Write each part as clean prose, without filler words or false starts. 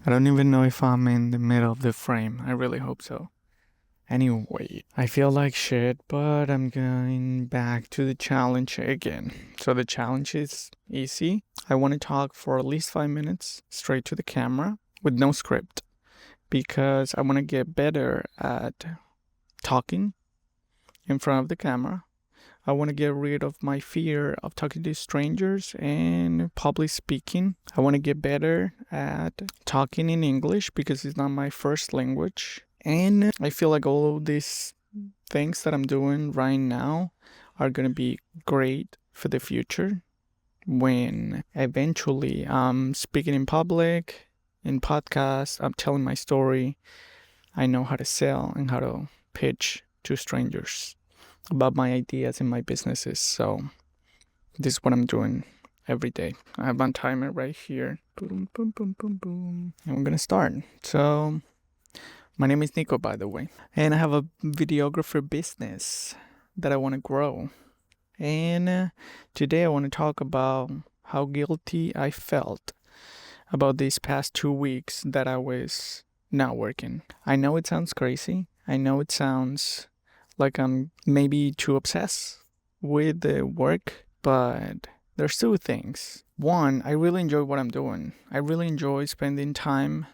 I don't even know if I'm in the middle of the frame. I really hope so. Anyway, I feel like shit, but I'm going back to the challenge again. So the challenge is easy. I want to talk for at least 5 minutes straight to the camera with no script because I want to get better at talking in front of the camera. I want to get rid of my fear of talking to strangers and public speaking. I want to get better at talking in English because it's not my first language. And I feel like all of these things that I'm doing right now are going to be great for the future when eventually I'm speaking in public, in podcasts, I'm telling my story. I know how to sell and how to pitch to strangers about my ideas and my businesses. So this is what I'm doing every day. I have my timer right here. Boom, boom, boom, boom, boom. And we're going to start. So my name is Nico, by the way. And I have a videographer business that I want to grow. And today I want to talk about how guilty I felt about these past 2 weeks that I was not working. I know it sounds crazy. I know it sounds like I'm maybe too obsessed with the work, but there's two things. One, I really enjoy what I'm doing. I really enjoy spending time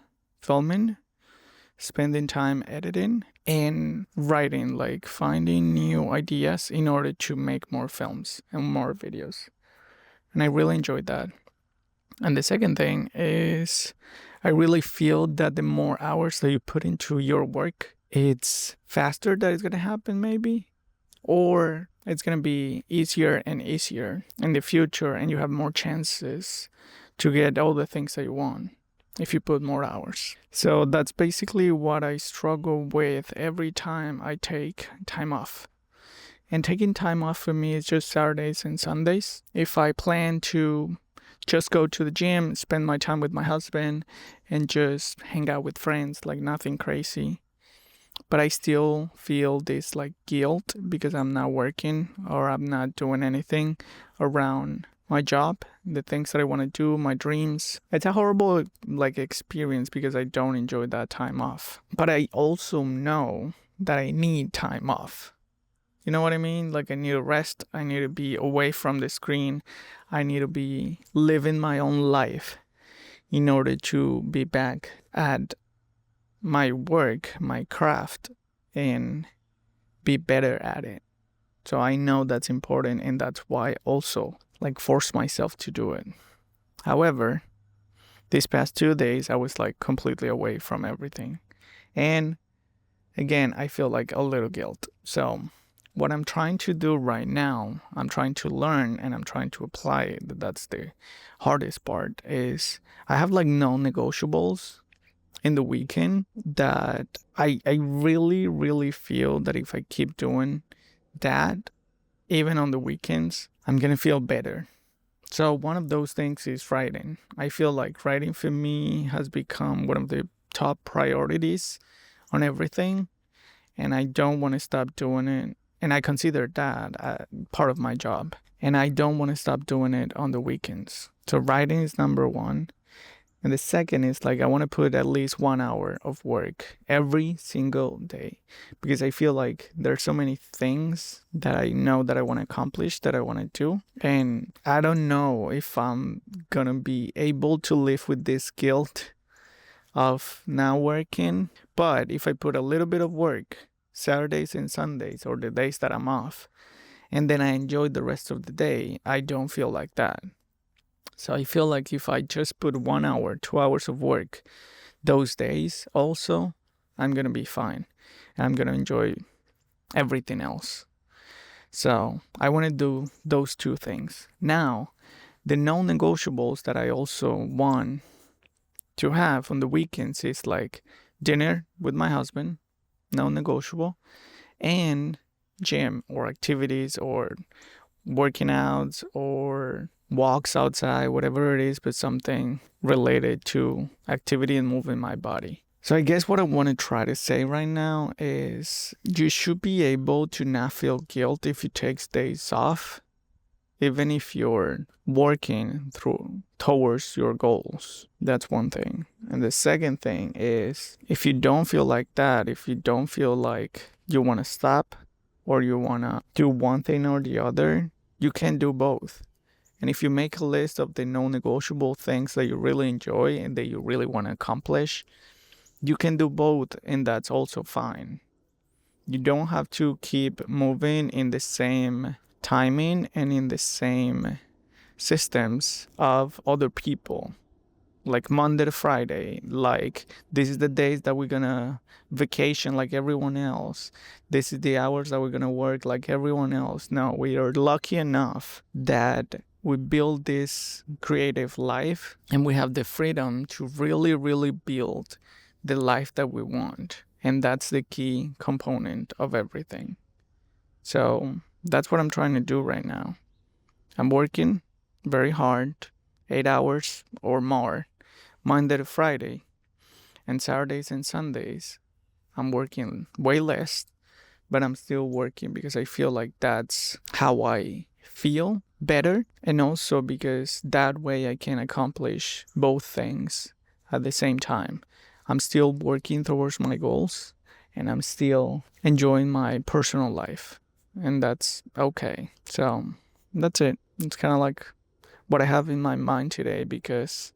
filming, spending time editing, and writing, like finding new ideas in order to make more films and more videos. And I really enjoyed that. And the second thing is I really feel that the more hours that you put into your work, it's faster that it's going to happen maybe, or it's going to be easier and easier in the future and you have more chances to get all the things that you want if you put more hours. So that's basically what I struggle with every time I take time off. And taking time off for me is just Saturdays and Sundays. If I plan to just go to the gym, spend my time with my husband, and just hang out with friends, like nothing crazy. But I still feel this like guilt because I'm not working or I'm not doing anything around my job, the things that I want to do, my dreams. It's a horrible like experience because I don't enjoy that time off. But I also know that I need time off. You know what I mean? Like I need to rest. I need to be away from the screen. I need to be living my own life in order to be back at my work, my craft, and be better at it. So I know that's important and that's why I also like force myself to do it. However, these past 2 days I was like completely away from everything. And again, I feel like a little guilt. So what I'm trying to do right now, I'm trying to learn and I'm trying to apply it. That's the hardest part is I have like non-negotiables in the weekend that I really, really feel that if I keep doing that, even on the weekends, I'm going to feel better. So one of those things is writing. I feel like writing for me has become one of the top priorities on everything. And I don't want to stop doing it. And I consider that part of my job. And I don't want to stop doing it on the weekends. So writing is number one. And the second is like I want to put at least 1 hour of work every single day because I feel like there's so many things that I know that I want to accomplish, that I want to do. And I don't know if I'm going to be able to live with this guilt of not working. But if I put a little bit of work Saturdays and Sundays or the days that I'm off, and then I enjoy the rest of the day, I don't feel like that. So I feel like if I just put 1 hour, 2 hours of work those days also, I'm going to be fine. And I'm going to enjoy everything else. So I want to do those two things. Now, the non-negotiables that I also want to have on the weekends is like dinner with my husband, non-negotiable, and gym or activities or working out or walks outside, whatever it is, but something related to activity and moving my body. So I guess what I want to try to say right now is you should be able to not feel guilt if you take days off, even if you're working towards your goals. That's one thing. And the second thing is, if you don't feel like that, if you don't feel like you want to stop or you want to do one thing or the other, you can do both. And if you make a list of the non-negotiable things that you really enjoy and that you really want to accomplish, you can do both, and that's also fine. You don't have to keep moving in the same timing and in the same systems of other people. Like Monday to Friday, like this is the days that we're gonna vacation like everyone else. This is the hours that we're gonna work like everyone else. No, we are lucky enough that we build this creative life and we have the freedom to really, really build the life that we want. And that's the key component of everything. So that's what I'm trying to do right now. I'm working very hard, 8 hours or more, Monday to Friday. And Saturdays and Sundays, I'm working way less, but I'm still working because I feel like that's how I feel better. And also because that way I can accomplish both things at the same time. I'm still working towards my goals and I'm still enjoying my personal life. And that's okay. So that's it. It's kind of like what I have in my mind today because,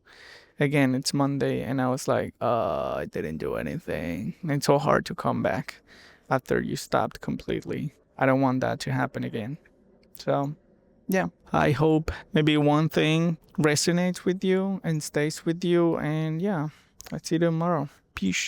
again, it's Monday and I was like, I didn't do anything. And it's so hard to come back after you stopped completely. I don't want that to happen again. So, yeah, I hope maybe one thing resonates with you and stays with you. And yeah, I'll see you tomorrow. Peace.